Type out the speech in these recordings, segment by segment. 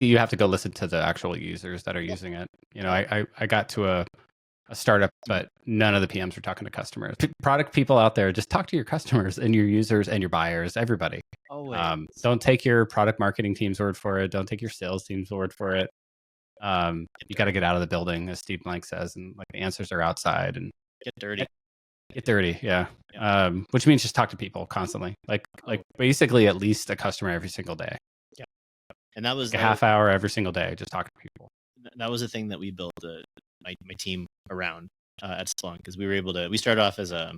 You have to go listen to the actual users that are using it. I got to a startup, but none of the PMs were talking to customers. Product people out there, just talk to your customers and your users and your buyers, everybody. Always. Don't take your product marketing team's word for it. Don't take your sales team's word for it. You got to get out of the building, as Steve Blank says, and like the answers are outside and Get dirty. Get dirty, yeah. Which means just talk to people constantly, like basically at least a customer every single day. Yeah, and that was like a half hour every single day, just talk to people. That was the thing that we built my team around at Splunk, because we started off as a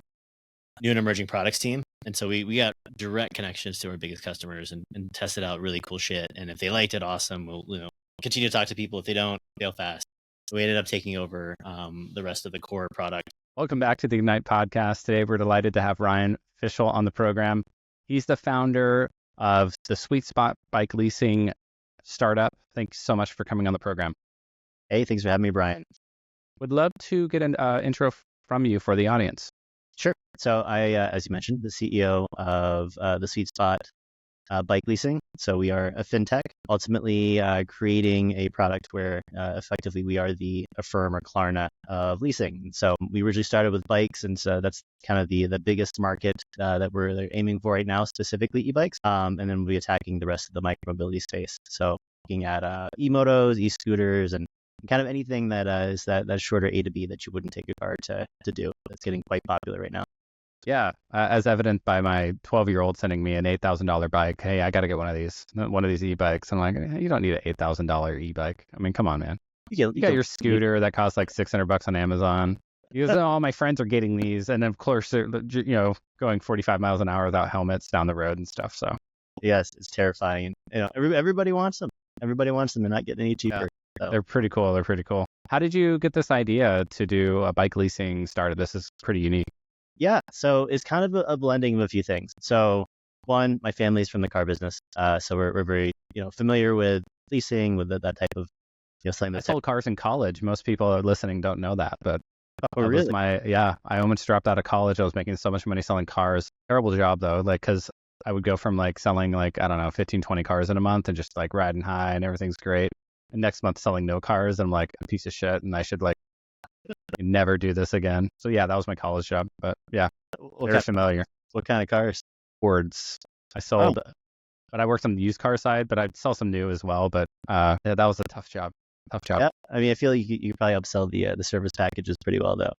new and emerging products team, and so we got direct connections to our biggest customers and tested out really cool shit. And if they liked it, awesome. We'll continue to talk to people. If they don't, fail fast. So we ended up taking over the rest of the core product. Welcome back to the Ignite podcast. Today, we're delighted to have Ryan Fishel on the program. He's the founder of the Sweet Spot Bike Leasing startup. Thanks so much for coming on the program. Hey, thanks for having me, Brian. Would love to get an intro from you for the audience. Sure. So I, as you mentioned, the CEO of the Sweet Spot Bike Leasing. So we are a Fintech, ultimately creating a product where effectively we are the Affirm or Klarna of leasing. So we originally started with bikes, and so that's kind of the biggest market that we're aiming for right now, specifically e-bikes. And then we'll be attacking the rest of the micromobility space. So looking at e-motos, e-scooters, and kind of anything that is that shorter A to B that you wouldn't take a car to do. That's getting quite popular right now. Yeah, as evident by my 12-year-old sending me an $8,000 bike. Hey, I got to get one of these e-bikes. I'm like, you don't need an $8,000 e-bike. I mean, come on, man. You got your scooter that costs like $600 on Amazon. All my friends are getting these, and then of course they're going 45 miles an hour without helmets down the road and stuff. So yes, it's terrifying. Everybody wants them. Everybody wants them. They're not getting any cheaper. Yeah. So. They're pretty cool. How did you get this idea to do a bike leasing startup? This is pretty unique. Yeah, so it's kind of a blending of a few things. So one, my family's from the car business, so we're very familiar with leasing, with that type of selling. I sold cars in college. Most people listening don't know that, but really? I almost dropped out of college. I was making so much money selling cars. Terrible job though, because I would go from selling 15, 20 cars in a month and just riding high and everything's great. And next month selling no cars, I'm like a piece of shit, and I should never do this again. So yeah, that was my college job. But yeah, very familiar. What kind of cars? Fords. I sold, but I worked on the used car side, but I'd sell some new as well. But yeah, that was a tough job. Yeah, I mean, I feel like you could probably upsell the service packages pretty well though.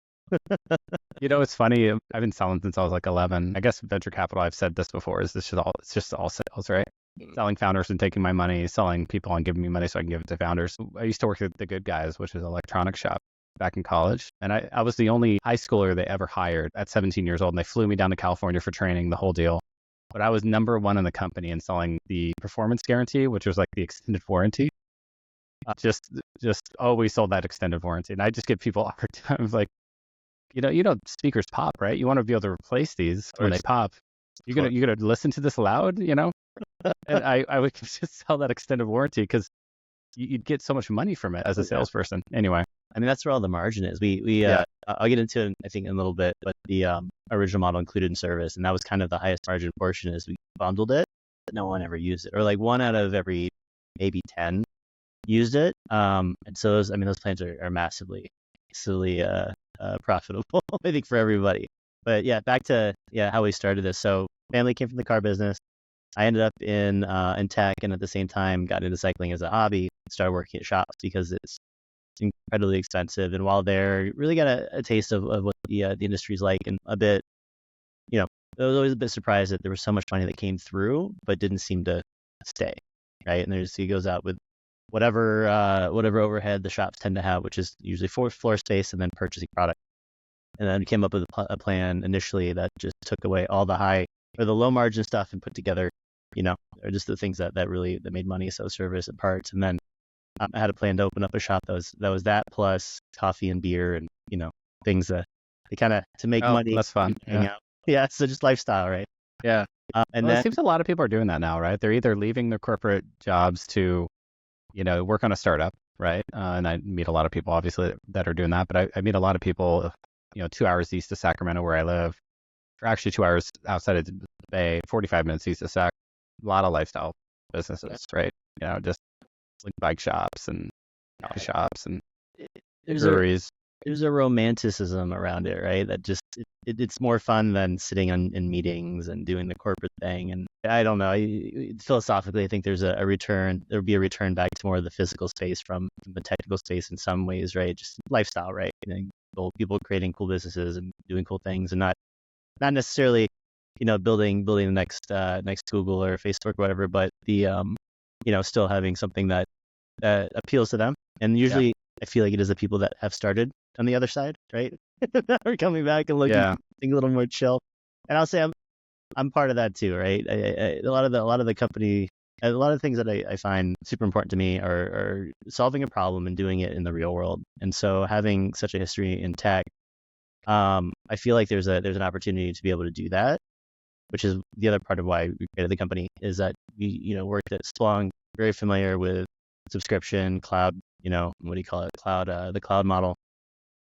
It's funny. I've been selling since I was 11. I guess venture capital, I've said this before, it's just all sales, right? Selling founders and taking my money, selling people and giving me money so I can give it to founders. I used to work at The Good Guys, which is an electronics shop back in college. And I was the only high schooler they ever hired at 17 years old. And they flew me down to California for training, the whole deal. But I was number one in the company in selling the performance guarantee, which was the extended warranty. Just always sold that extended warranty. And I just give people a hard time, speakers pop, right? You want to be able to replace these when they pop. You're gonna listen to this loud, And I would just sell that extended warranty because you'd get so much money from it as a salesperson. Anyway, I mean, that's where all the margin is. I'll get into it, I think, in a little bit, but the original model included in service, and that was kind of the highest margin portion is we bundled it, but no one ever used it, or one out of every maybe 10 used it. And so those plans are massively profitable, I think, for everybody. But yeah, back to how we started this. So family came from the car business. I ended up in tech, and at the same time got into cycling as a hobby. Started working at shops because it's incredibly expensive. And while there, really got a taste of what the industry's like, and a bit, I was always a bit surprised that there was so much money that came through, but didn't seem to stay, right? And he goes out with whatever overhead the shops tend to have, which is usually floor space and then purchasing product. And then came up with a plan initially that just took away all the low margin stuff and put together, or just the things that made money, so service and parts. And then I had a plan to open up a shop that was that plus coffee and beer and things that they kind of to make money. That's fun. Hang out. Yeah, so just lifestyle, right? Yeah. And it seems a lot of people are doing that now, right? They're either leaving their corporate jobs to, work on a startup, right? And I meet a lot of people, obviously, that are doing that. But I meet a lot of people, 2 hours east of Sacramento, where I live, or actually 2 hours outside of the Bay, 45 minutes east of Sac. A lot of lifestyle businesses, right? Just like bike shops and coffee shops and There's breweries. there's a romanticism around it, right? That just it's more fun than sitting in meetings and doing the corporate thing. And I don't know. Philosophically, I think there's a return. There'll be a return back to more of the physical space from the technical space in some ways, right? Just lifestyle, right? People creating cool businesses and doing cool things, and not necessarily, building the next Google or Facebook or whatever, but the still having something that appeals to them. And usually, I feel like it is the people that have started on the other side, right? Are coming back and looking for something a little more chill. And I'll say I'm part of that too, right? A lot of the company, a lot of things that I find super important to me are solving a problem and doing it in the real world. And so having such a history in tech, I feel like there's an opportunity to be able to do that, which is the other part of why we created the company, is that we worked at Splunk, very familiar with subscription, cloud, what do you call it? Cloud, the cloud model.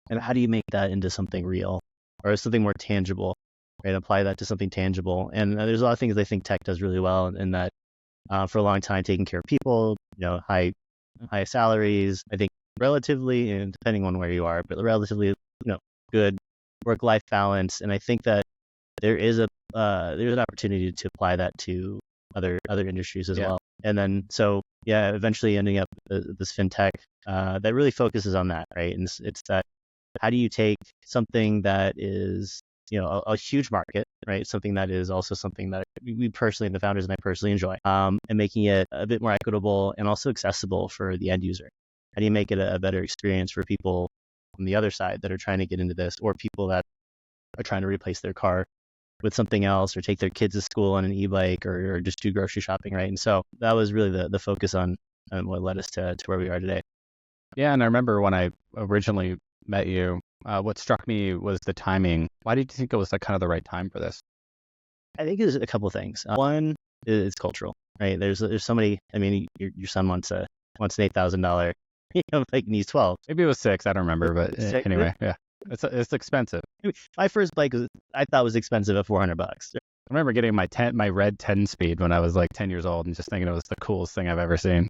And how do you make that into something real or something more tangible, right? Apply that to something tangible. And there's a lot of things I think tech does really well in that, for a long time, taking care of people, high salaries, I think relatively, and depending on where you are, but relatively, good work-life balance. And I think that there's an opportunity to apply that to other industries as well. And then, eventually ending up this fintech that really focuses on that, right? And it's that, how do you take something that is, a huge market, right? Something that is also something that we personally, the founders and I personally enjoy, and making it a bit more equitable and also accessible for the end user. How do you make it a better experience for people on the other side that are trying to get into this, or people that are trying to replace their car with something else, or take their kids to school on an e-bike, or just do grocery shopping, right? And so that was really the focus on what led us to where we are today. Yeah, and I remember when I originally met you, what struck me was the timing. Why did you think it was kind of the right time for this? I think there's a couple of things. One is cultural, right? There's so many. I mean, your son wants an $8,000 bike, and he's 12. Maybe it was 6. I don't remember, but anyway, yeah, it's expensive. My first bike I thought was expensive at $400. I remember getting my red 10-speed when I was 10 years old, and just thinking it was the coolest thing I've ever seen.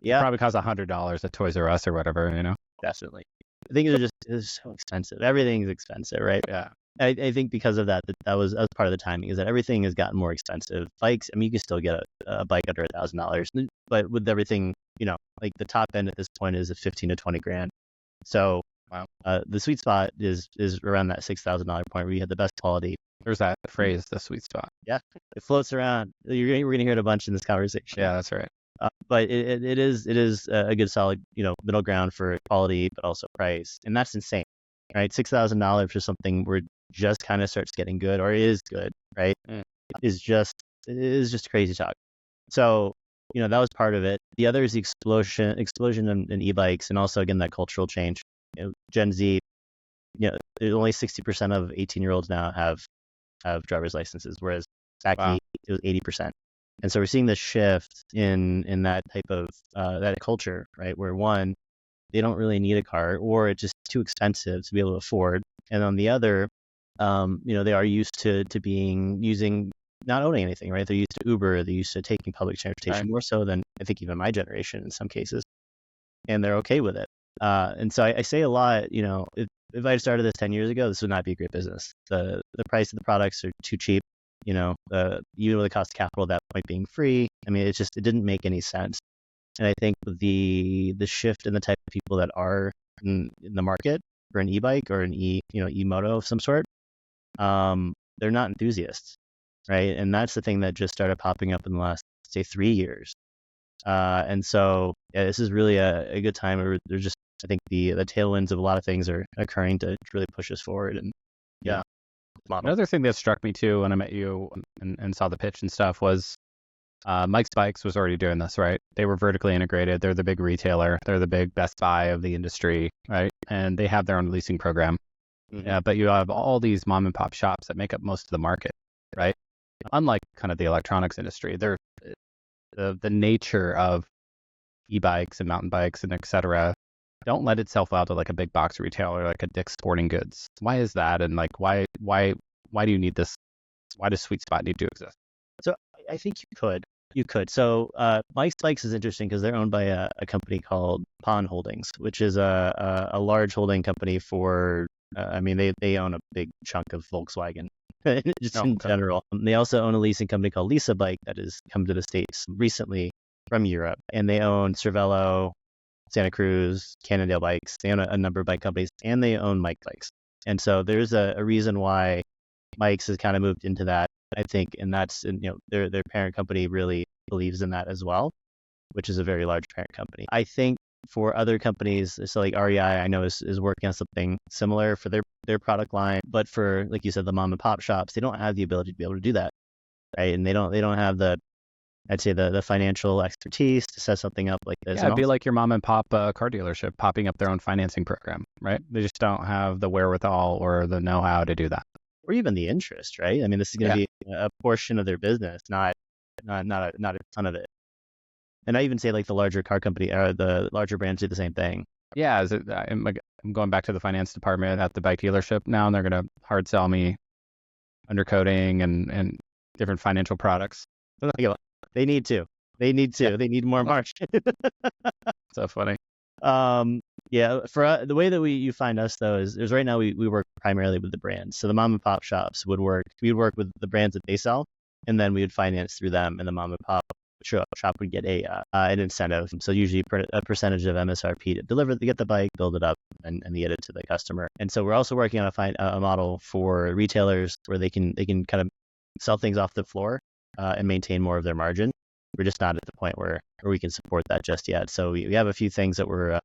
Yeah, it probably cost $100 at Toys R Us or whatever, Definitely. Things are so expensive. Everything's expensive, right? Yeah. I think because of that was part of the timing, is that everything has gotten more expensive. Bikes, I mean, you can still get a bike under $1,000, but with everything, the top end at this point is at 15 to 20 grand. So wow. The sweet spot is around that $6,000 point where you have the best quality. There's that phrase, the sweet spot. Yeah, it floats around. We're gonna hear it a bunch in this conversation. Yeah, that's right. But it is a good solid middle ground for quality, but also price, and that's insane, right? $6,000 for something where just kind of starts getting good, or is good, right? Is just crazy talk. So that was part of it. The other is the explosion in e-bikes, and also again that cultural change. Gen Z, only 60% of 18-year-olds now have driver's licenses, whereas back then it was 80%. And so we're seeing this shift in that type of that culture, right? Where one, they don't really need a car, or it's just too expensive to be able to afford. And on the other, they are used to using not owning anything, right? They're used to Uber, they're used to taking public transportation more so than I think even my generation in some cases, and they're okay with it. And so I say a lot, if I had started this 10 years ago, this would not be a great business. The price of the products are too cheap. Even with the cost of capital at that point being free, I mean, it didn't make any sense. And I think the shift in the type of people that are in the market for an e-bike or an e-moto of some sort, they're not enthusiasts, right? And that's the thing that just started popping up in the last, say, 3 years. And so this is really a good time where there's just, I think the tailwinds of a lot of things are occurring to really push us forward. And model. Another thing that struck me too when I met you and saw the pitch and stuff was Mike's Bikes was already doing this, right? They were vertically integrated. They're the big retailer. They're the big Best Buy of the industry, right? And they have their own leasing program. Mm-hmm. But you have all these mom and pop shops that make up most of the market, right? Unlike kind of the electronics industry, they're the nature of e-bikes and mountain bikes and et cetera don't let itself out to a big box retailer like a Dick's Sporting Goods. Why is that? And why do you need this? Why does Sweet Spot need to exist? So I think you could. You could. So Mike's Bikes is interesting because they're owned by a company called Pon Holdings, which is a large holding company for, I mean, they own a big chunk of Volkswagen just in general. They also own a leasing company called Lease Bike that has come to the States recently from Europe. And they own Cervelo, Santa Cruz, Cannondale Bikes. They own a number of bike companies, and they own Mike Bikes. And so there's a reason why Mike's has kind of moved into that, I think, and that's, their parent company really believes in that as well, which is a very large parent company. I think for other companies, so like REI, I know is working on something similar for their product line, but for, like you said, the mom and pop shops, they don't have the ability to be able to do that, right? And they don't have the, I'd say, the financial expertise to set something up like this. Yeah, it'd be like your mom and pop car dealership popping up their own financing program, right? They just don't have the wherewithal or the know-how to do that. Or even the interest, right? I mean, this is going to be a portion of their business, not a ton of it. And I even say like the larger car company or the larger brands do the same thing. Yeah, I'm going back to the finance department at the bike dealership now, and they're going to hard sell me undercoating and different financial products. They need to. They need more margin. So funny. Yeah, for the way that you find us though is right now we work primarily with the brands. So the mom and pop shops we'd work with the brands that they sell, and then we would finance through them, and the mom and pop shop would get an incentive. So usually a percentage of MSRP to get the bike, build it up, and get it to the customer. And so we're also working on a model for retailers where they can kind of sell things off the floor and maintain more of their margin. We're just not at the point where we can support that just yet. So we have a few things that we're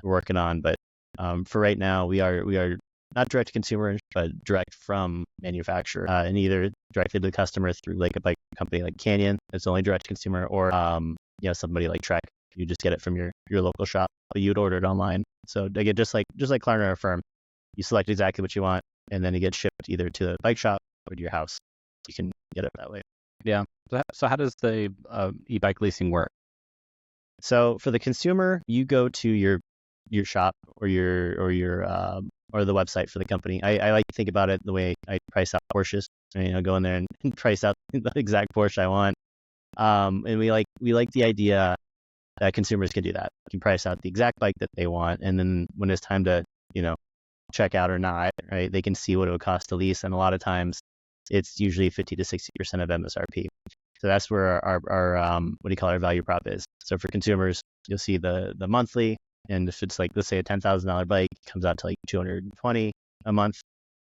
working on, but for right now, we are not direct to consumer, but direct from manufacturer, and either directly to the customer through like a bike company like Canyon that's only direct to consumer, or somebody like Trek. You just get it from your local shop, but you'd order it online. So again, just like Klarna or Affirm, you select exactly what you want, and then it gets shipped either to the bike shop or to your house. You can get it that way. Yeah. So how does the e-bike leasing work? So for the consumer, you go to your shop or the website for the company. I like to think about it the way I price out Porsches. Go in there and price out the exact Porsche I want. And we like the idea that consumers can do that. You can price out the exact bike that they want, and then when it's time to check out or not, right? They can see what it would cost to lease, and a lot of times it's usually 50 to 60% of MSRP. So that's where our value prop is. So for consumers, you'll see the monthly, and if it's like, let's say a $10,000 bike, it comes out to like $220 a month.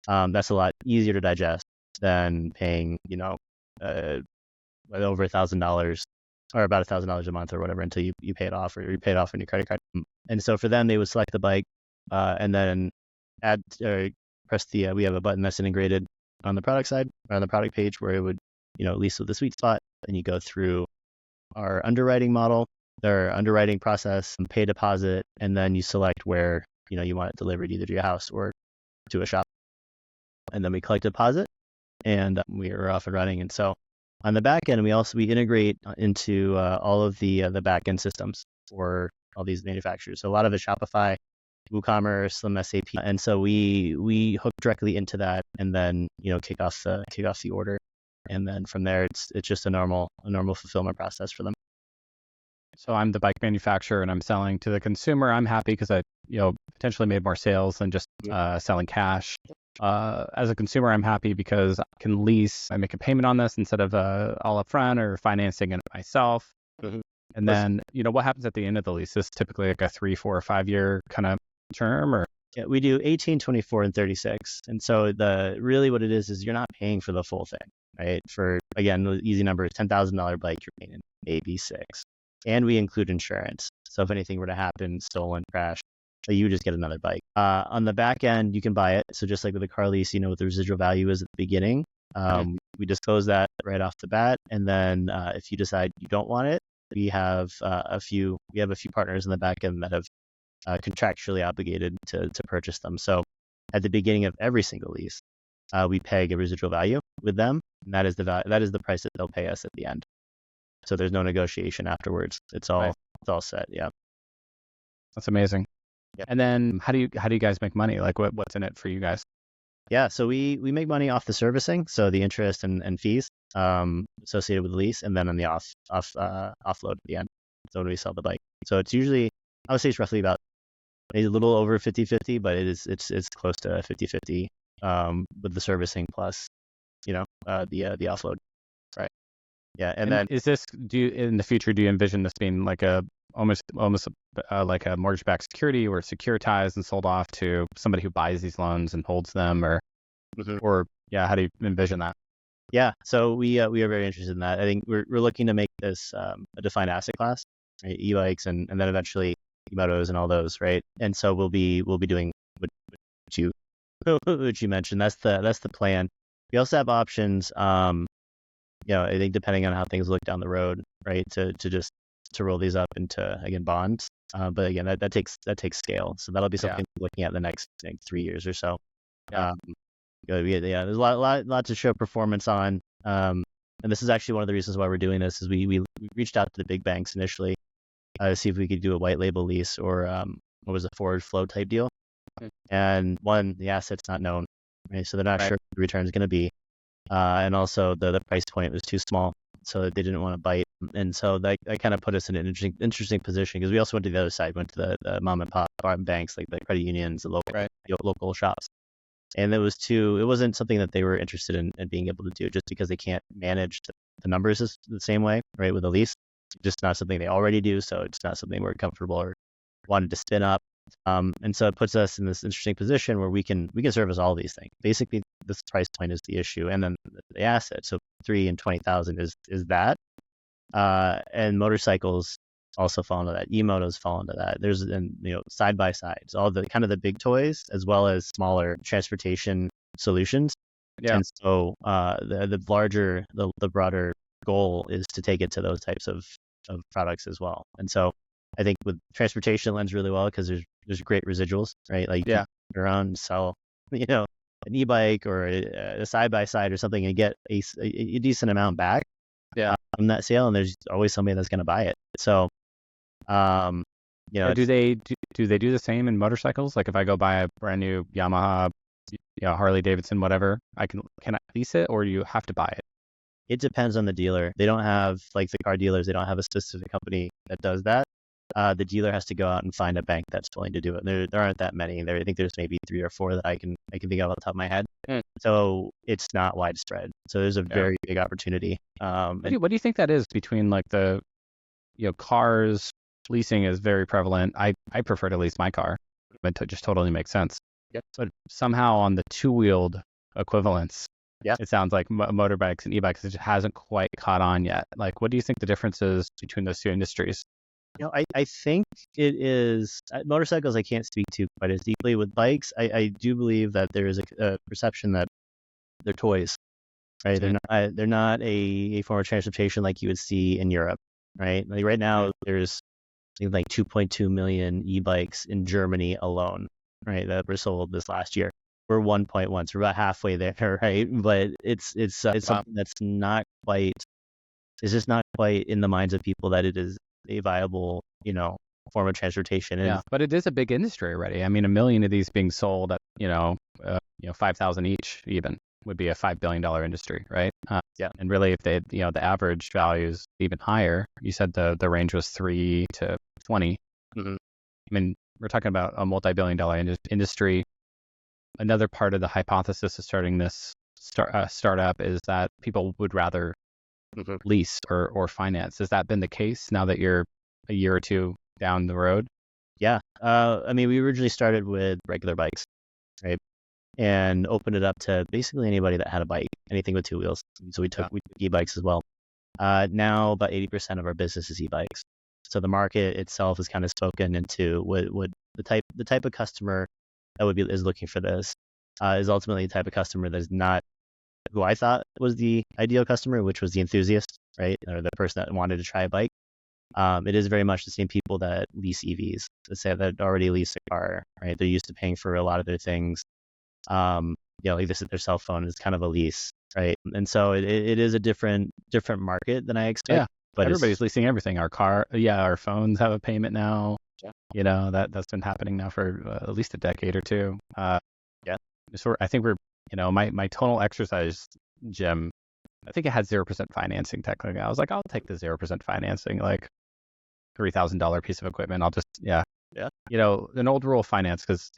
That's a lot easier to digest than paying, over $1,000 or about $1,000 a month or whatever until you pay it off, or you pay it off on your credit card. And so for them, they would select the bike and then press we have a button that's integrated on the product side, or on the product page, where it would, lease with the sweet spot. And you go through our underwriting model, their underwriting process, and pay deposit, and then you select where, you want it delivered, either to your house or to a shop. And then we collect a deposit, and we are off and running. And so on the back end, we integrate into all of the back end systems for all these manufacturers. So a lot of it Shopify, WooCommerce, some SAP, and so we hook directly into that, and then kick off the order, and then from there it's just a normal fulfillment process for them. So I'm the bike manufacturer and I'm selling to the consumer. I'm happy because I potentially made more sales than just selling cash. As a consumer, I'm happy because I can lease. I make a payment on this instead of all upfront or financing it myself. Mm-hmm. And then what happens at the end of the lease? Is this typically like a 3, 4, or 5 year kind of term, or? Yeah, we do 18, 24, and 36. And so really what it is you're not paying for the full thing, right? For, again, the easy number is $10,000 bike, you're paying maybe 6. And we include insurance. So if anything were to happen, stolen, crash, you just get another bike. On the back end, you can buy it. So just like with a car lease, what the residual value is at the beginning. We disclose that right off the bat. And then if you decide you don't want it, we have a few partners in the back end that have contractually obligated to purchase them. So at the beginning of every single lease, we peg a residual value with them, and that is the price that they'll pay us at the end. So there's no negotiation afterwards. It's all set. Yeah. That's amazing. Yeah. And then how do you guys make money? Like what's in it for you guys? Yeah, so we make money off the servicing, so the interest and fees associated with the lease, and then on the offload at the end. So when we sell the bike, so it's usually, I would say it's roughly about maybe a little over 50-50, but it's close to 50-50 with the servicing plus the offload. Right. Yeah, And then is this, in the future, do you envision this being like almost like a mortgage-backed security or securitized and sold off to somebody who buys these loans and holds them, or how do you envision that? Yeah, so we are very interested in that. I think we're looking to make this a defined asset class, right? E-bikes and then eventually e-motos and all those, right? And so we'll be doing what you what you mentioned. That's the plan. We also have options. I think depending on how things look down the road, right, to roll these up into, again, bonds. But again, that takes scale. So that'll be something we're looking at the next 3 years or so. Yeah. There's a lot to show performance on. And this is actually one of the reasons why we're doing this is we reached out to the big banks initially to see if we could do a white label lease or what was a forward flow type deal. And one, the asset's not known, right? So they're not sure what the return is going to be. And also the price point was too small, so they didn't want to bite. And so that kind of put us in an interesting position because we also went to the other side, went to the mom and pop banks, like the credit unions, the local shops. And it wasn't something that they were interested in being able to do just because they can't manage the numbers the same way, right, with a lease. Just not something they already do, so it's not something we're comfortable or wanted to spin up. And so it puts us in this interesting position where we can service all these things. Basically, this price point is the issue, and then the asset. So 3 and 20,000 is that. And motorcycles also fall into that. E-motos fall into that. There's side by sides, all the kind of the big toys as well as smaller transportation solutions. Yeah. And so the broader goal is to take it to those types of products as well. And so I think with transportation, it lends really well because there's great residuals, right? Like you can go around and sell, an e-bike or a side by side or something and get a decent amount back from that sale, and there's always somebody that's going to buy it. So, do they do the same in motorcycles? Like if I go buy a brand new Yamaha, Harley Davidson, whatever, can I lease it, or do you have to buy it? It depends on the dealer. They don't have, like the car dealers, they don't have a specific company that does that. The dealer has to go out and find a bank that's willing to do it. There aren't that many. I think there's maybe 3 or 4 that I can think of off the top of my head. So it's not widespread. So there's a very big opportunity. What do you think that is between like the, cars? Leasing is very prevalent. I prefer to lease my car. It just totally makes sense. Yep. But somehow on the two-wheeled equivalents, Yeah. It sounds like motorbikes and e-bikes, it just hasn't quite caught on yet. Like, what do you think the difference is between those two industries? I think it is motorcycles. I can't speak to quite as deeply. With bikes, I do believe that there is a perception that they're toys, right? They're not a form of transportation like you would see in Europe, right? Like right now, there's like 2.2 million e-bikes in Germany alone, right? That were sold this last year. We're 1.1, so we're about halfway there, right? But it's something that's not quite. It's just not quite in the minds of people that it is a viable, form of transportation. Yeah, but it is a big industry already. I mean, 1 million of these being sold at, 5,000 each even would be a $5 billion industry, right? And really, if they, the average value is even higher. You said the range was 3 to 20. Mm-hmm. I mean, we're talking about a multi-billion-dollar industry. Another part of the hypothesis of starting this startup is that people would rather lease or finance. Has that been the case now that you're a year or two down the road? Yeah. I mean, we originally started with regular bikes, right? And opened it up to basically anybody that had a bike, anything with 2 wheels. So we took e-bikes as well. Now about 80% of our business is e-bikes. So the market itself is kind of spoken into what the type of customer that is looking for this is ultimately the type of customer that is not who I thought was the ideal customer, which was the enthusiast, right? Or the person that wanted to try a bike. It is very much the same people that lease EVs, that already lease a car, right? They're used to paying for a lot of their things. Like this is their cell phone is kind of a lease, right? And so it is a different market than I expect. Yeah, but everybody's leasing everything. Our car, our phones have a payment now. Yeah. That's been happening now for at least a decade or two. So I think we're my total exercise gym, I think it had 0% financing technically. I was like, I'll take the 0% financing, like $3,000 piece of equipment. I'll just, yeah. An old rule of finance, because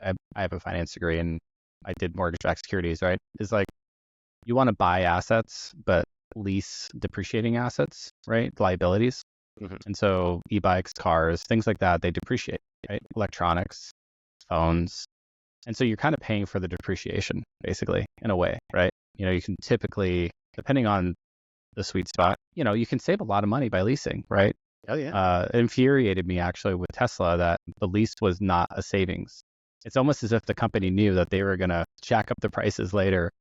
I have a finance degree and I did mortgage-backed securities, right? Is like, you want to buy assets, but lease depreciating assets, right? Liabilities. And so e-bikes, cars, things like that, they depreciate, right? Electronics, phones. And so you're kind of paying for the depreciation, basically, in a way, right? You can typically, depending on the sweet spot, you can save a lot of money by leasing, right? Oh, yeah. It infuriated me actually with Tesla that the lease was not a savings. It's almost as if the company knew that they were going to jack up the prices later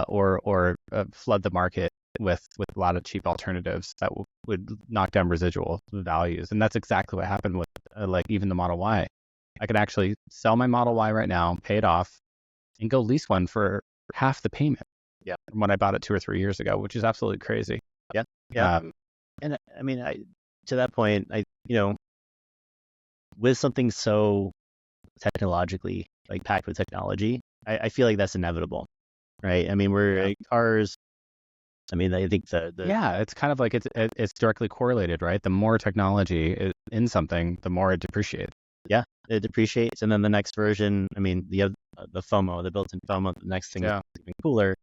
or flood the market with a lot of cheap alternatives that would knock down residual values. And that's exactly what happened with like even the Model Y. I could actually sell my Model Y right now, pay it off, and go lease one for half the payment. Yeah. From when I bought it 2 or 3 years ago, which is absolutely crazy. Yeah. And I mean, to that point, with something so technologically like packed with technology, I feel like that's inevitable, right? I mean, cars. I mean, I think it's kind of like it's directly correlated, right? The more technology is in something, the more it depreciates. Yeah, it depreciates, and then the next version. I mean, the FOMO, the built-in FOMO, the next thing is even cooler,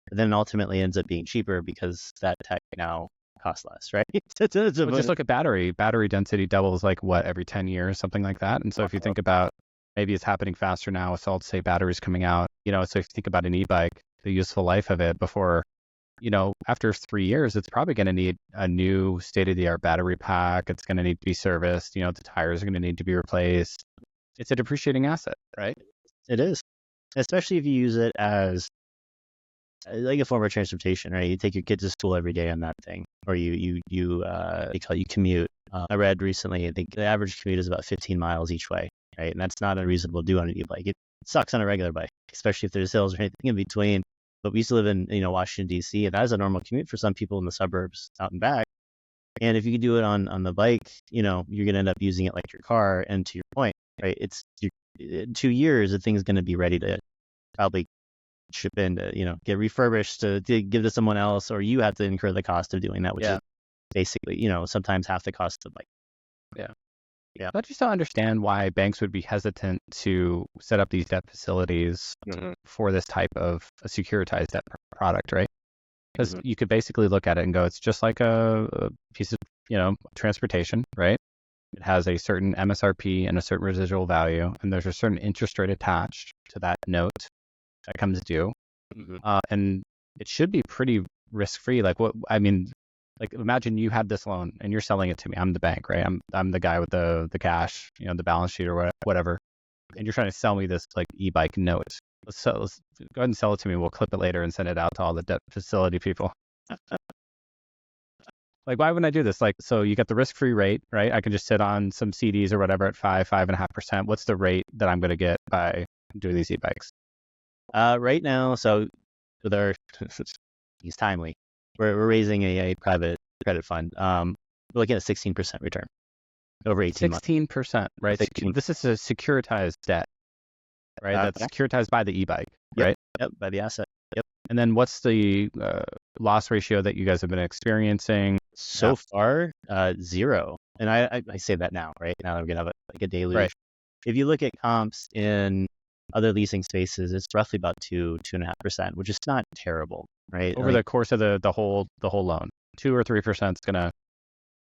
and then ultimately ends up being cheaper because that tech now costs less, right? Just look at battery density doubles like what every 10 years, something like that. And so if you think about maybe it's happening faster now with solid state batteries coming out, so if you think about an e-bike, the useful life of it before, after 3 years, it's probably going to need a new state-of-the-art battery pack. It's going to need to be serviced. The tires are going to need to be replaced. It's a depreciating asset, right? It is, especially if you use it as like a form of transportation, right? You take your kids to school every day on that thing, or you commute. I read recently, I think the average commute is about 15 miles each way, right? And that's not unreasonable to do on an e-bike. It sucks on a regular bike, especially if there's hills or anything in between. But we used to live in, Washington, D.C., and that is a normal commute for some people in the suburbs out and back. And if you can do it on the bike, you're going to end up using it like your car. And to your point, right, in 2 years, the thing's going to be ready to probably ship in to, get refurbished to give to someone else, or you have to incur the cost of doing that, which is basically, sometimes half the cost of the bike. Yeah. I just don't understand why banks would be hesitant to set up these debt facilities for this type of a securitized debt product, right? Because you could basically look at it and go, it's just like a piece of, transportation, right? It has a certain MSRP and a certain residual value, and there's a certain interest rate attached to that note that comes due. And it should be pretty risk-free. Like imagine you had this loan and you're selling it to me. I'm the bank, right? I'm the guy with the cash, the balance sheet or whatever. And you're trying to sell me this like e-bike note. Let's go ahead and sell it to me. We'll clip it later and send it out to all the debt facility people. Like, why wouldn't I do this? Like, so you get the risk-free rate, right? I can just sit on some CDs or whatever at 5.5%. What's the rate that I'm going to get by doing these e-bikes? Right now, so with our, he's timely. We're raising a private credit fund. We're looking at a 16% return over 18 months. 16%, right? 16. This is a securitized debt, right? That's securitized by the e-bike, right? Yep, by the asset. Yep. And then what's the loss ratio that you guys have been experiencing? So far, 0. And I say that now, right? Now that we're going to have a deluge. Right. If you look at comps in other leasing spaces, it's roughly about 2.5%, which is not terrible, right? Over the course of the whole loan, 2 or 3% is going to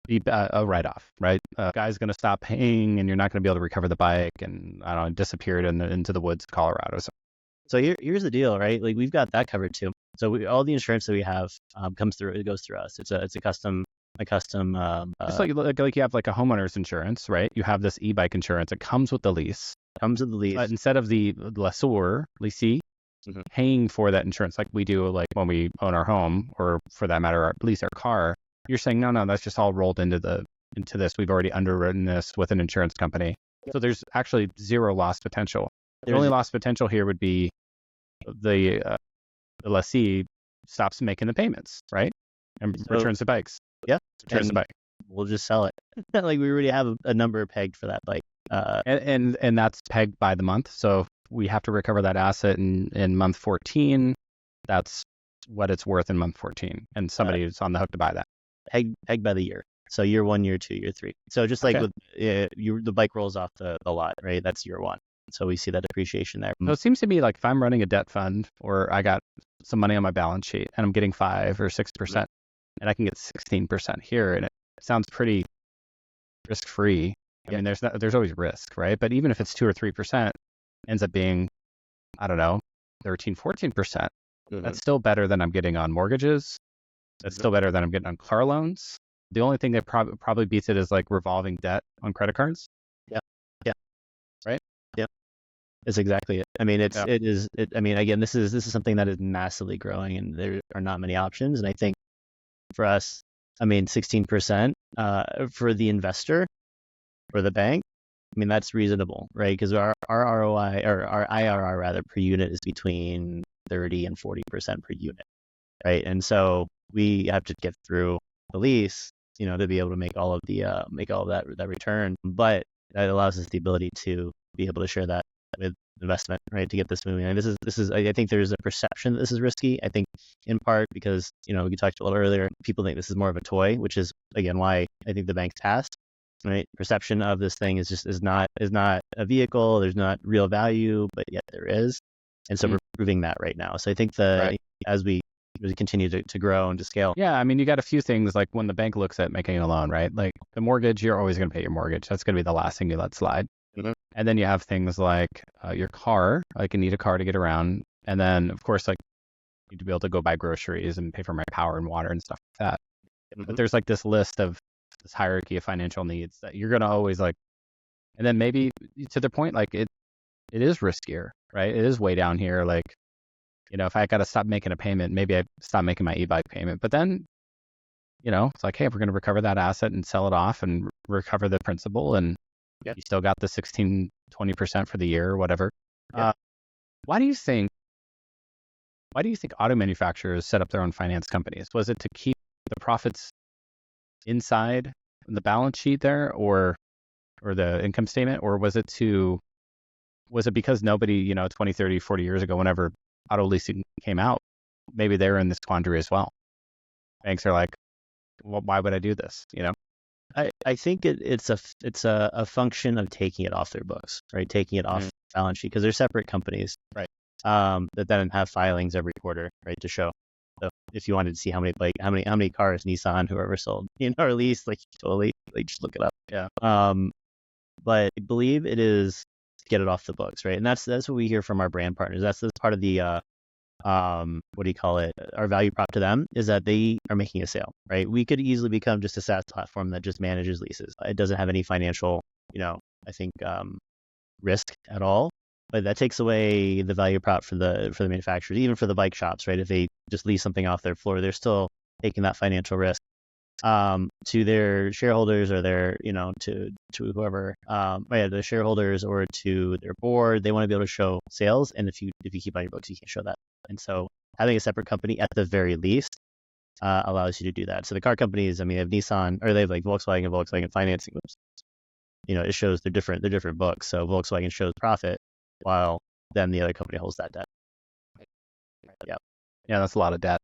be a write-off, right? Guy's going to stop paying, and you're not going to be able to recover the bike, and I don't know, disappeared into the woods of Colorado. So here's the deal, right? Like we've got that covered too. So all the insurance that we have goes through us. It's a custom. Just like you have like a homeowner's insurance, right? You have this e-bike insurance. It comes with the lease. But instead of the leasee, paying for that insurance like we do like when we own our home, or for that matter, lease our car, you're saying, no, that's just all rolled into this. We've already underwritten this with an insurance company. So there's actually zero loss potential. The only loss potential here would be the lessee stops making the payments, right? And returns the bikes. Yeah. Returns the bike. We'll just sell it. Like we already have a number pegged for that bike. And that's pegged by the month. So we have to recover that asset in month 14. That's what it's worth in month 14. And somebody is on the hook to buy that. Pegged by the year. So year 1, year 2, year 3. So just like with the bike rolls off the lot, right? That's year 1. So we see that depreciation there. So it seems to me like if I'm running a debt fund or I got some money on my balance sheet and I'm getting 5 or 6% and I can get 16% here, and it sounds pretty risk-free. I mean, there's always risk, right? But even if it's 2 or 3%, ends up being, I don't know, 13, 14%. That's still better than I'm getting on mortgages. That's still better than I'm getting on car loans. The only thing that probably beats it is like revolving debt on credit cards. Yeah. Right? Yeah. It's exactly it. I mean, I mean, again, this is something that is massively growing, and there are not many options. And I think for us, I mean, 16% for the investor or the bank, I mean, that's reasonable, right? Because our ROI or our IRR rather per unit is between 30 and 40% per unit, right? And so we have to get through the lease, to be able to make all of that return. But that allows us the ability to be able to share that with investment, right? To get this moving. And this is I think there's a perception that this is risky. I think in part because, we talked a little earlier, people think this is more of a toy, which is again why I think the banks passed. Right, perception of this thing is not a vehicle. There's not real value, but yet there is, and so we're proving that right now. So I think as we continue to grow and to scale. Yeah, I mean, you got a few things like when the bank looks at making a loan, right? Like the mortgage, you're always going to pay your mortgage. That's going to be the last thing you let slide. And then you have things like your car. Like you need a car to get around, and then of course, like you need to be able to go buy groceries and pay for my power and water and stuff like that. But there's like this list of this hierarchy of financial needs that you're going to always like, and then maybe to the point, like it is riskier, right? It is way down here. Like, if I got to stop making a payment, maybe I stop making my e-bike payment, but then, it's like, hey, we're going to recover that asset and sell it off and recover the principal. And you still got the 16, 20% for the year or whatever. Why do you think auto manufacturers set up their own finance companies? Was it to keep the profits inside the balance sheet there or the income statement, or was it because nobody, 20, 30, 40 years ago, whenever auto leasing came out, maybe they were in this quandary as well. Banks are like, well, why would I do this? I think it's a function of taking it off their books, right? Taking it off balance sheet, because they're separate companies, right? That then have filings every quarter, right, to show. So if you wanted to see how many cars Nissan whoever sold, or leased, like totally, like just look it up. Yeah. But I believe it is to get it off the books, right? And that's what we hear from our brand partners. That's part of the what do you call it? Our value prop to them is that they are making a sale, right? We could easily become just a SaaS platform that just manages leases. It doesn't have any financial, I think risk at all. But that takes away the value prop for the manufacturers, even for the bike shops, right? If they just lease something off their floor, they're still taking that financial risk to their shareholders or their, to whoever, the shareholders or to their board. They want to be able to show sales, and if you keep on your books, you can't show that. And so having a separate company at the very least allows you to do that. So the car companies, I mean, they have Nissan, or they have like Volkswagen and Volkswagen Financing. It shows they're different books. So Volkswagen shows profit, while then the other company holds that debt. Yeah, that's a lot of debt.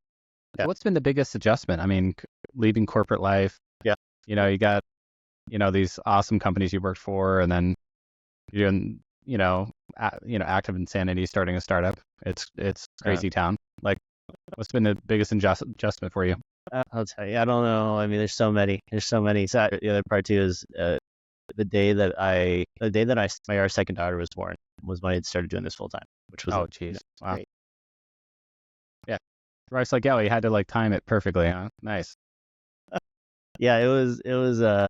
Yeah. So what's been the biggest adjustment? I mean, leaving corporate life. Yeah. You got, these awesome companies you worked for, and then you're doing, active insanity, starting a startup. It's crazy town. Like, what's been the biggest adjustment for you? I'll tell you, I don't know. I mean, there's so many. So the other part too is the day that our second daughter was born was when I started doing this full time, which was wow. Great. Yeah, Rice, like, yeah, you had to like time it perfectly, huh? Nice. Yeah, it was and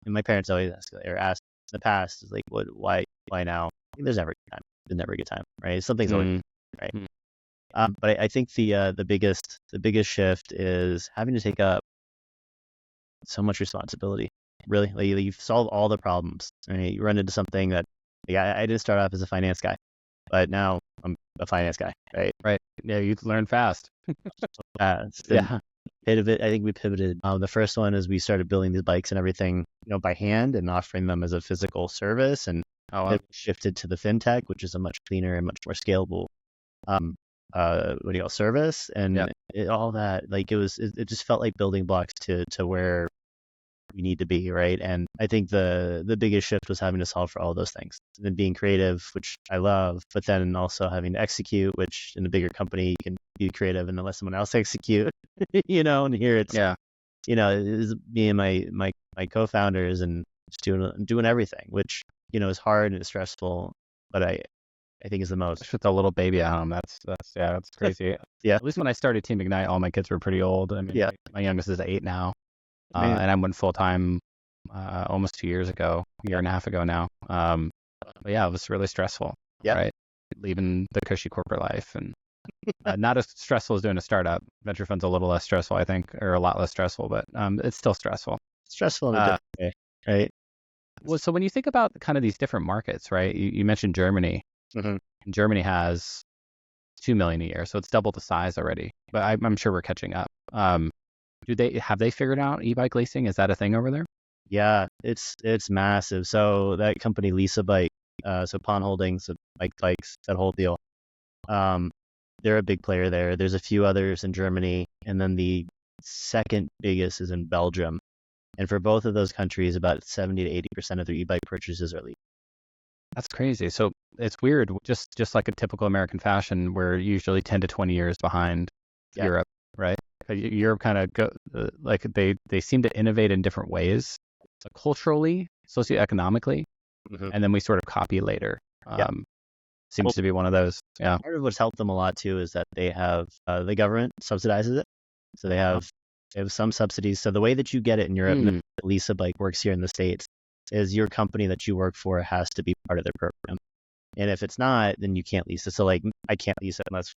my parents always ask in the past is like, why now? There's never a good time. There's never a good time, right? Something's always right. But I think the biggest shift is having to take up so much responsibility. Really, like you solve all the problems. Right? You run into something that I didn't start off as a finance guy, but now I'm a finance guy, right? Right. Yeah, you learn fast. Yeah. Pivot. I think we pivoted. The first one is we started building these bikes and everything, by hand and offering them as a physical service. And Oh, wow. It shifted to the Fintech, which is a much cleaner and much more scalable service, and all that. Like it just felt like building blocks to where we need to be, right? And I think the biggest shift was having to solve for all those things, and then being creative, which I love, but then also having to execute, which in a bigger company you can be creative and then let someone else execute, And here it's it's me and my co-founders and just doing everything, which is hard and it's stressful, but I think is the most. Just with a little baby at home. That's crazy. Yeah. At least when I started Team Ignite, all my kids were pretty old. I mean, my youngest is 8 now. And I went full time almost 2 years ago, a year and a half ago now. But yeah, it was really stressful. Yeah. Right. Leaving the cushy corporate life, and not as stressful as doing a startup. Venture fund's a little less stressful, I think, or a lot less stressful, but it's still stressful. Stressful in a different way, right? Well, so when you think about kind of these different markets, right? You mentioned Germany. Mm-hmm. And Germany has 2 million a year, so it's double the size already. But I'm sure we're catching up. Have they figured out e-bike leasing? Is that a thing over there? Yeah, it's massive. So that company Lease a Bike, so Pawn Holdings, so bikes, that whole deal. They're a big player there. There's a few others in Germany, and then the second biggest is in Belgium. And for both of those countries, about 70 to 80% of their e-bike purchases are leased. That's crazy. So it's weird, just like a typical American fashion, we're usually 10 to 20 years behind Europe, right? Europe kind of like they seem to innovate in different ways, culturally, socioeconomically, and then we sort of copy later. Seems to be one of those. Yeah. Part of what's helped them a lot too is that they have the government subsidizes it, so they have some subsidies. So the way that you get it in Europe, and Lease a Bike works here in the States, is your company that you work for has to be part of their program, and if it's not, then you can't lease it. So like I can't lease it unless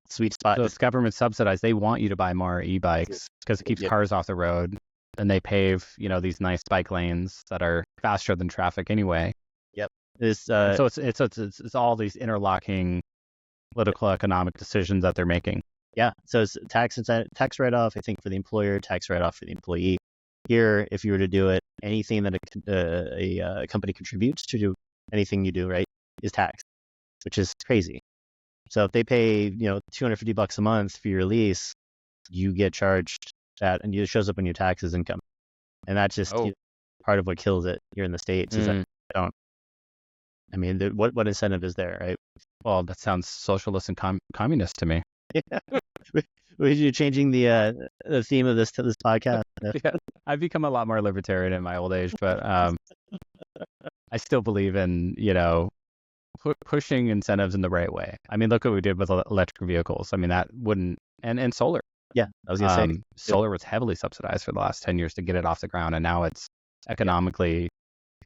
sweet spot. So it's government subsidized. They want you to buy more e-bikes because it keeps cars off the road, and they pave these nice bike lanes that are faster than traffic anyway. So it's all these interlocking political economic decisions that they're making. Yeah. So it's tax write-off, I think, for the employer, tax write-off for the employee. Here, if you were to do it, anything that a company contributes to do, anything you do, right, is taxed, which is crazy. So if they pay, $250 a month for your lease, you get charged that, and it shows up in your taxes income. And that's just part of what kills it here in the States is that what incentive is there, right? Well, that sounds socialist and communist to me. Yeah. You're changing the theme of this podcast. Yeah, I've become a lot more libertarian in my old age, but I still believe in pushing incentives in the right way. I mean, look what we did with electric vehicles. I mean, that wouldn't and solar. Yeah, I was gonna say solar was heavily subsidized for the last 10 years to get it off the ground, and now it's economically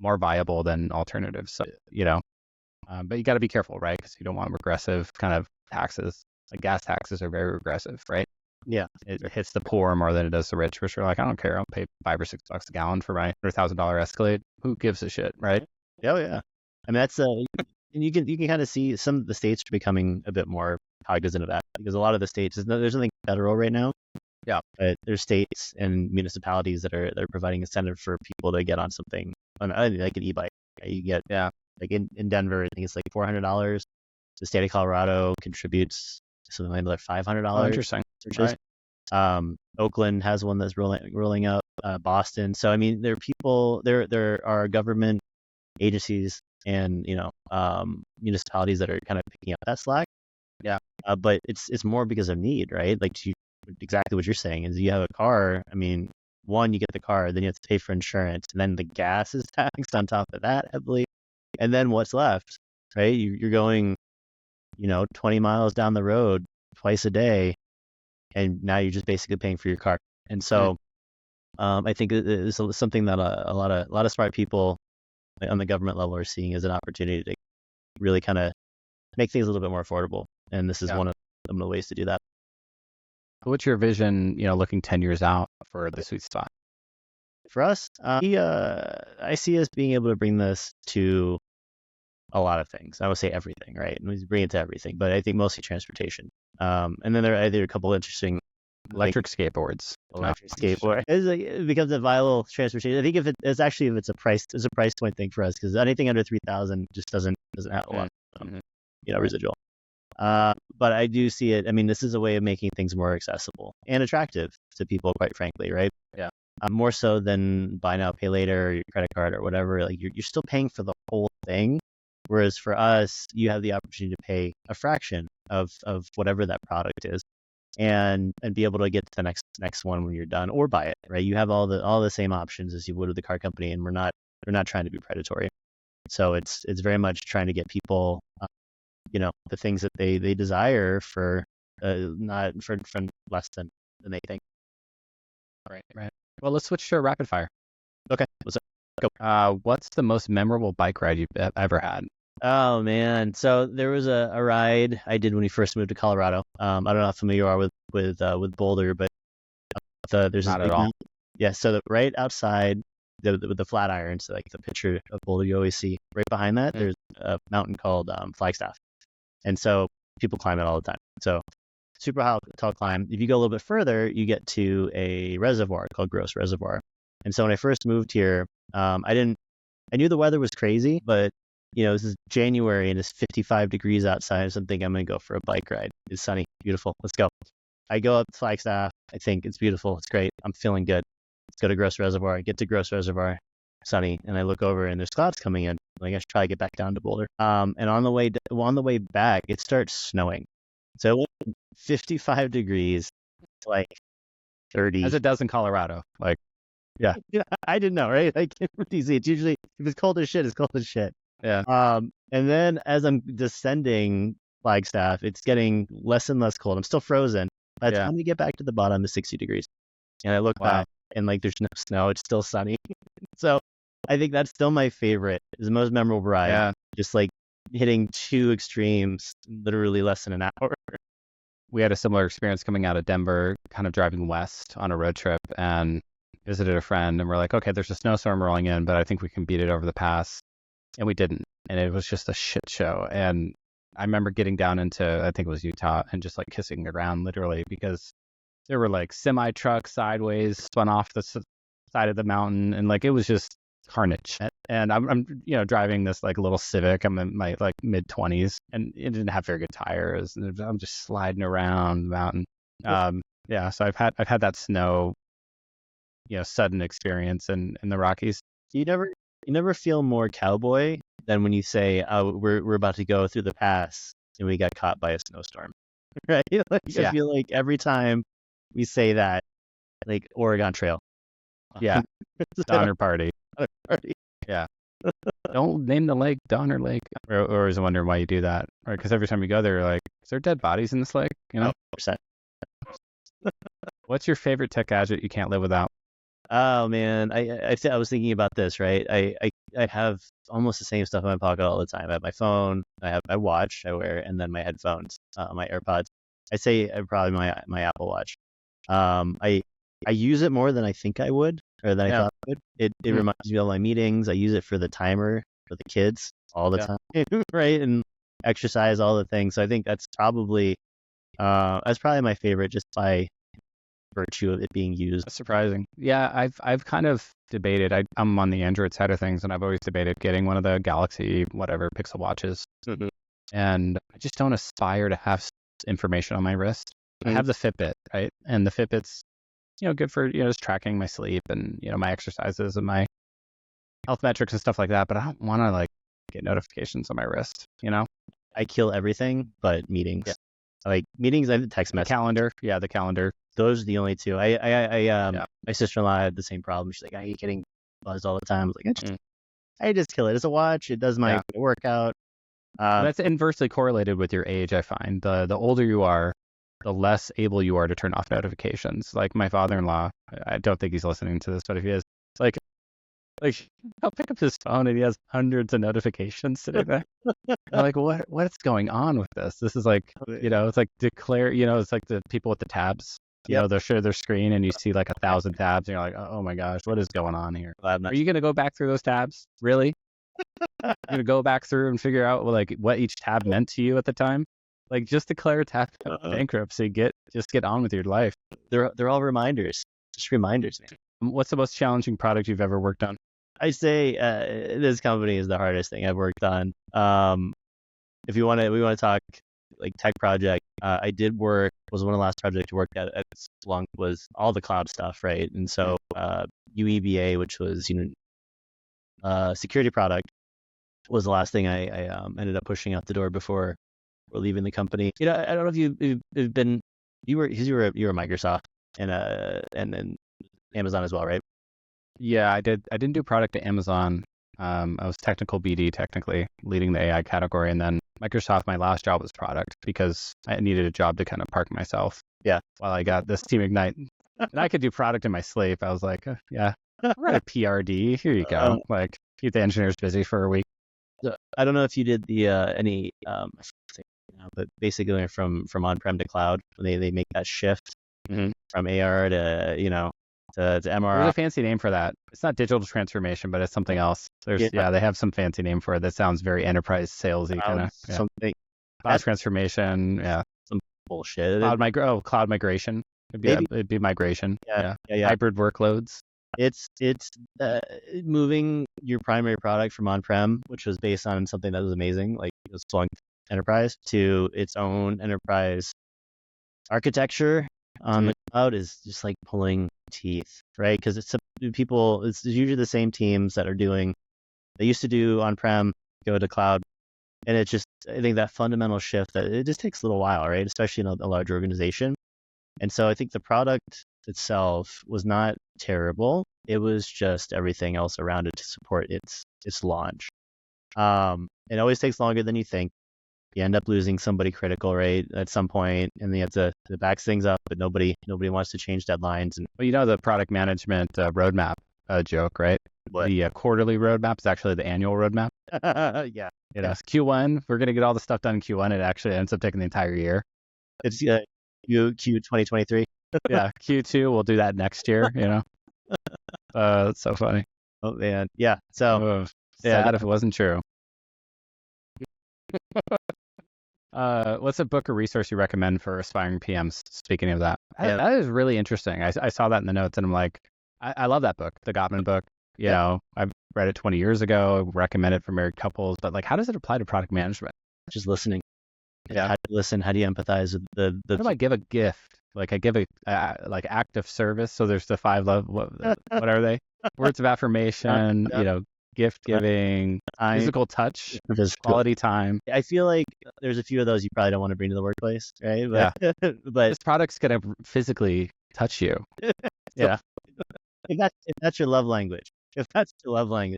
more viable than alternatives. So, but you got to be careful, right? Because you don't want regressive kind of taxes. Like gas taxes are very regressive, right? Yeah, it hits the poor more than it does the rich, which are like, I don't care. I'll pay $5 or $6 a gallon for my $100,000 Escalade. Who gives a shit, right? Oh yeah. I mean, that's and you can kind of see some of the states are becoming a bit more cognizant of that, because a lot of the states there's nothing federal right now. Yeah, but there's states and municipalities that are providing incentive for people to get on something like an e-bike. You get like in Denver, I think it's like $400. The state of Colorado contributes something like $500. Oh, interesting. Right. Oakland has one that's rolling out. Boston. So I mean, there are people. There are government agencies and municipalities that are kind of picking up that slack. Yeah. But it's more because of need, right? Like exactly what you're saying is you have a car. I mean, one, you get the car, then you have to pay for insurance, and then the gas is taxed on top of that heavily, and then what's left, right? You're going 20 miles down the road twice a day, and now you're just basically paying for your car. And so I think it's something that a lot of smart people on the government level are seeing as an opportunity to really kind of make things a little bit more affordable. And this is one of the ways to do that. What's your vision, looking 10 years out for the sweet spot? For us, I see us being able to bring this to a lot of things. I would say everything, right? And we bring it to everything, but I think mostly transportation. And then there are either a couple interesting Electric skateboards. Electric skateboard. It becomes a viable transportation. I think if it's a price point thing for us, because anything under 3,000 just doesn't have a lot, residual. But I do see it. I mean, this is a way of making things more accessible and attractive to people, quite frankly, right? Yeah. More so than buy now, pay later, or your credit card or whatever. Like you're still paying for the whole thing. Whereas for us, you have the opportunity to pay a fraction of whatever that product is, and be able to get to the next one when you're done, or buy it, right? You have all the same options as you would with the car company, and we're not trying to be predatory. So it's very much trying to get people, the things that they desire for not for less than they think. Right. Well, let's switch to a rapid fire. Okay. Let's go. What's the most memorable bike ride you've ever had? Oh man, so there was a ride I did when we first moved to Colorado. I don't know how familiar you are with Boulder, but there's not at all. Yeah, so right outside with the flat iron, so like the picture of Boulder you always see, right behind that, there's a mountain called Flagstaff, and so people climb it all the time. So super tall climb. If you go a little bit further, you get to a reservoir called Gross Reservoir. And so when I first moved here, I knew the weather was crazy, but this is January and it's 55 degrees outside. So I'm thinking I'm going to go for a bike ride. It's sunny, beautiful. Let's go. I go up to Flagstaff. I think it's beautiful. It's great. I'm feeling good. Let's go to Gross Reservoir. I get to Gross Reservoir, sunny, and I look over and there's clouds coming in. Like I should probably get back down to Boulder. And on the way back, it starts snowing. So it went 55 degrees, like 30. As it does in Colorado. Like, yeah, I didn't know, right? Like in DC, it's usually, if it's cold as shit, it's cold as shit. Yeah. And then as I'm descending Flagstaff, it's getting less and less cold. I'm still frozen. By the time we get back to the bottom, it's 60 degrees. And I look back and like there's no snow. It's still sunny. So I think that's still my favorite. It's the most memorable ride. Yeah. Just like hitting two extremes, literally less than an hour. We had a similar experience coming out of Denver, kind of driving west on a road trip, and visited a friend, and we're like, okay, there's a snowstorm rolling in, but I think we can beat it over the pass. And we didn't. And it was just a shit show. And I remember getting down into, I think it was Utah, and just like kissing the ground literally, because there were like semi trucks sideways spun off the side of the mountain, and like it was just carnage. And I'm driving this like little Civic. I'm in my like mid 20s, and it didn't have very good tires. And I'm just sliding around the mountain. So I've had that snow, sudden experience in the Rockies. You never feel more cowboy than when you say, "Oh, we're about to go through the pass and we got caught by a snowstorm," right? Like, I feel like every time we say that, like Oregon Trail, Donner Party. Yeah. Don't name the lake Donner Lake. Or I was wondering why you do that, right? Because every time you go there, you're like, is there dead bodies in this lake? 100%. What's your favorite tech gadget you can't live without? Oh man, I was thinking about this, right? I have almost the same stuff in my pocket all the time. I have my phone, I have my watch I wear, and then my headphones, my AirPods. I say probably my Apple Watch. I use it more than I think I would, or than I thought I would. It reminds me of all my meetings. I use it for the timer for the kids all the time, right? And exercise, all the things. So I think that's probably my favorite, just by virtue of it being used. That's surprising. Yeah, I've kind of debated. I'm on the Android side of things, and I've always debated getting one of the Galaxy Pixel watches. Mm-hmm. And I just don't aspire to have information on my wrist. I have the Fitbit, right? And the Fitbit's good for just tracking my sleep and my exercises and my health metrics and stuff like that. But I don't want to like get notifications on my wrist. I kill everything but meetings. Yeah. Like meetings, I have text message. The calendar. Those are the only two. My sister-in-law had the same problem. She's like, I hate getting buzzed all the time. I was like, I just kill it. It's a watch. It does my workout. That's inversely correlated with your age, I find. The older you are, the less able you are to turn off notifications. Like my father-in-law, I don't think he's listening to this, but if he is, it's like I'll pick up his phone and he has hundreds of notifications sitting there. I'm like, what's going on with this? This is like, it's like declare, it's like the people with the tabs. They'll share their screen and you see like 1,000 tabs and you're like, oh my gosh, what is going on here? Are you going to go back through those tabs? Really? You're going to go back through and figure out what each tab meant to you at the time? Like just declare tab bankruptcy, get just get on with your life. They're all reminders, just reminders, man. What's the most challenging product you've ever worked on? I say this company is the hardest thing I've worked on. If we want to talk like tech project, was one of the last projects I worked at Splunk was all the cloud stuff, right? And so UEBA, which was security product, was the last thing I ended up pushing out the door before we're leaving the company. I don't know if you've been you were Microsoft and then Amazon as well, right? Yeah, I did. I didn't do product at Amazon. I was technical BD, technically leading the AI category, and then Microsoft. My last job was product because I needed a job to kind of park myself. Yeah. While I got this Team Ignite, and I could do product in my sleep. I was like, yeah, write a PRD. Here you go. Like keep the engineers busy for a week. So, I don't know if you did the but basically from on-prem to cloud, they make that shift from AR to to MR. There's a fancy name for that. It's not digital transformation, but it's something else. They have some fancy name for it that sounds very enterprise salesy kind of. Yeah. Something. Cloud transformation. Yeah. Some bullshit. Cloud migration. It'd be migration. Yeah. Hybrid workloads. It's moving your primary product from on-prem, which was based on something that was amazing, like it was Splunk Enterprise, to its own enterprise architecture on the cloud is just like pulling teeth, right? Because it's usually the same teams that are they used to do on-prem, go to cloud, and it's just, I think that fundamental shift that it just takes a little while, right? Especially in a large organization. And so I think the product itself was not terrible. It was just everything else around it to support its launch. It always takes longer than you think. You end up losing somebody critical, right, at some point, and then you have to back things up, but nobody wants to change deadlines. And well, the product management roadmap joke, right? What? The quarterly roadmap is actually the annual roadmap. Yeah. Q1, we're going to get all the stuff done in Q1. It actually ends up taking the entire year. It's Q 2023. Yeah, Q2, we'll do that next year, That's so funny. Oh, man. Yeah. So, sad if it wasn't true. What's a book or resource you recommend for aspiring PMs? Speaking of that, that is really interesting. I saw that in the notes, and I'm like, I love that book, the Gottman book. I've read it 20 years ago. Recommend it for married couples, but like, how does it apply to product management? Just listening. Yeah. How do you listen? How do you empathize with the? How do I give a gift? Like I give a like act of service. So there's the 5 love. What are they? Words of affirmation. Gift giving, physical touch, quality time. I feel like there's a few of those you probably don't want to bring to the workplace, right? But, but this product's gonna physically touch you. Yeah. If that's your love language, spending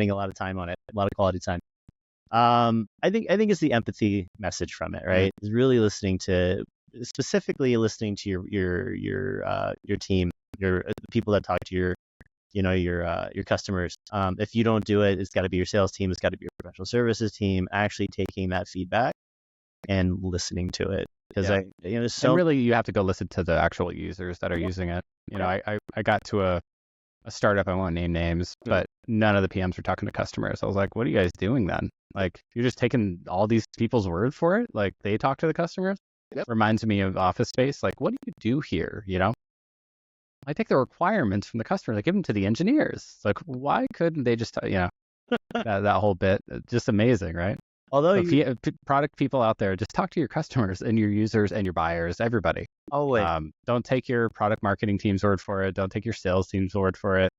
a lot of time on it, a lot of quality time. I think it's the empathy message from it, right? It's really specifically listening to your team, the people that talk to your customers. If you don't do it, it's got to be your sales team. It's got to be your professional services team actually taking that feedback and listening to it. Because and really you have to go listen to the actual users that are using it. I got to a startup, I won't name names, but none of the PMs were talking to customers. I was like, what are you guys doing then? Like, you're just taking all these people's word for it? Like, they talk to the customers? Yep. Reminds me of Office Space. Like, what do you do here, I take the requirements from the customer, I give them to the engineers. Like, why couldn't they just, that whole bit? Just amazing, right? Although product people out there, just talk to your customers and your users and your buyers, everybody. Always. Don't take your product marketing team's word for it. Don't take your sales team's word for it.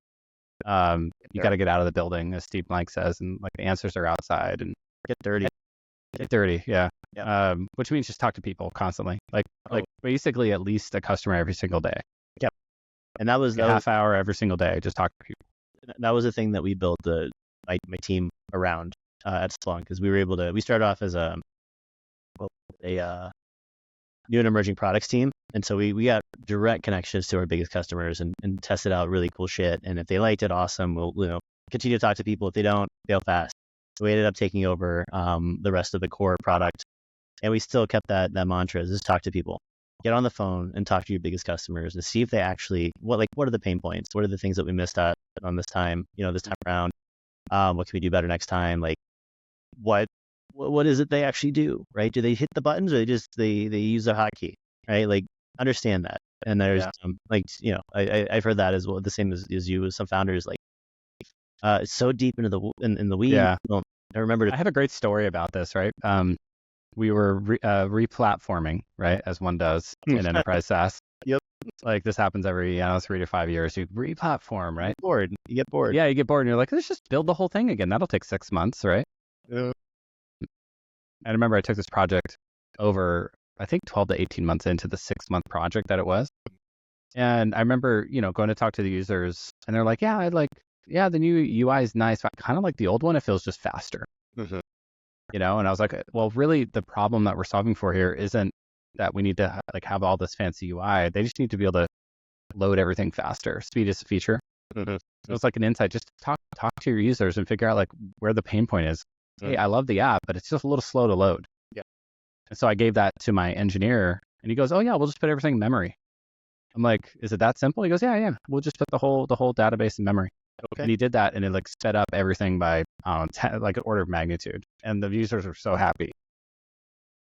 You got to get out of the building, as Steve Blank says, and like the answers are outside and get dirty. Get dirty, yeah. Which means just talk to people constantly, like basically at least a customer every single day. Yep. And that was a half hour every single day, just talk to people. That was the thing that we built my team around at Splunk, because we started off as a new and emerging products team, and so we got direct connections to our biggest customers and tested out really cool shit. And if they liked it, awesome. We'll continue to talk to people. If they don't, fail fast. So we ended up taking over the rest of the core product, and we still kept that mantra: is just talk to people. Get on the phone and talk to your biggest customers and see if they actually what are the pain points? What are the things that we missed out on this time? This time around. What can we do better next time? Like, what what is it they actually do, right? Do they hit the buttons, or they use their hotkey, right? Like, understand that. And there's I've heard that as well, the same as you, with some founders, like it's so deep into the weeds. Yeah. I remember. I have a great story about this, right? We were re-platforming, right, as one does in enterprise SaaS. Yep. Like this happens every 3 to 5 years. You re-platform, right? You get bored. Yeah, you get bored, and you're like, let's just build the whole thing again. That'll take 6 months, right? Yeah. I remember I took this project over, I think 12 to 18 months into the 6-month project that it was. And I remember, going to talk to the users, and they're like, yeah, the new UI is nice, but I kind of like the old one. It feels just faster. Mm-hmm. And I was like, well, really, the problem that we're solving for here isn't that we need to have all this fancy UI. They just need to be able to load everything faster. Speed is a feature. Mm-hmm. So it's like an insight. Just talk to your users and figure out like where the pain point is. Mm-hmm. Hey, I love the app, but it's just a little slow to load. Yeah. And so I gave that to my engineer, and he goes, oh yeah, we'll just put everything in memory. I'm like, is it that simple? He goes, yeah, we'll just put the whole database in memory. Okay. And he did that, and it like sped up everything by like an order of magnitude, and the users were so happy.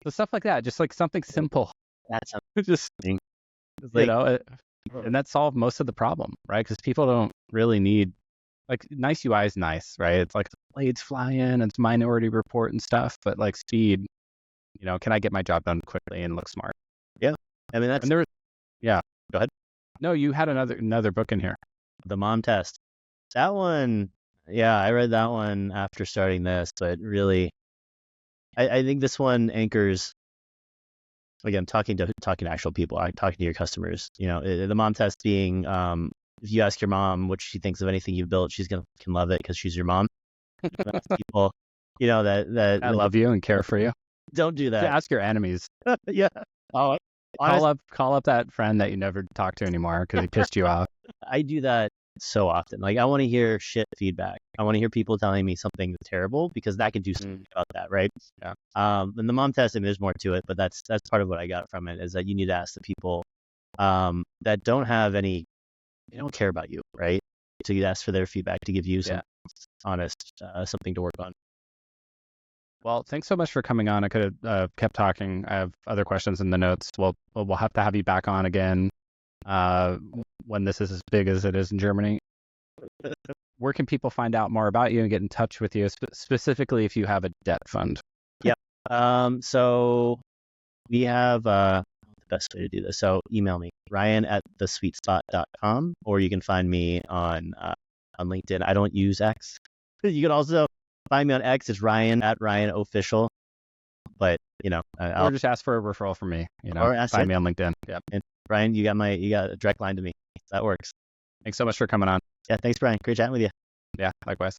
So stuff like that, just like something simple. That's just and that solved most of the problem, right? Because people don't really need like nice UI is nice, right? It's like the blades fly in, and it's Minority Report and stuff, but like speed, can I get my job done quickly and look smart? Yeah, I mean that's. And there was, yeah. Go ahead. No, you had another book in here. The Mom Test. That one, yeah, I read that one after starting this, but really, I think this one anchors, again, talking to actual people, talking to your customers, the Mom Test being, if you ask your mom what she thinks of anything you built, she's can love it because she's your mom. People, that I love you and care for you. Don't do that. Ask your enemies. Yeah. Oh, call up that friend that you never talk to anymore because he pissed you off. I do that so often. Like, I want to hear shit feedback. I want to hear people telling me something terrible, because that can do something about that, right? Yeah. And the Mom Test, I mean, there's more to it, but that's part of what I got from it, is that you need to ask the people that don't have any, they don't care about you, right? So you ask for their feedback to give you some honest something to work on. Well, thanks so much for coming on. I could have kept talking. I have other questions in the notes. We'll have to have you back on again when this is as big as it is in Germany. Where can people find out more about you and get in touch with you, specifically if you have a debt fund? Yeah. So we have the best way to do this. So email me, ryan@thesweetspot.com, or you can find me on LinkedIn. I don't use X. You can also find me on X. It's Ryan@RyanOfficial. But or just ask for a referral from me. Or find me on LinkedIn. Yeah. And Ryan, you got a direct line to me. That works. Thanks so much for coming on. Yeah. Thanks, Brian. Great chatting with you. Yeah. Likewise.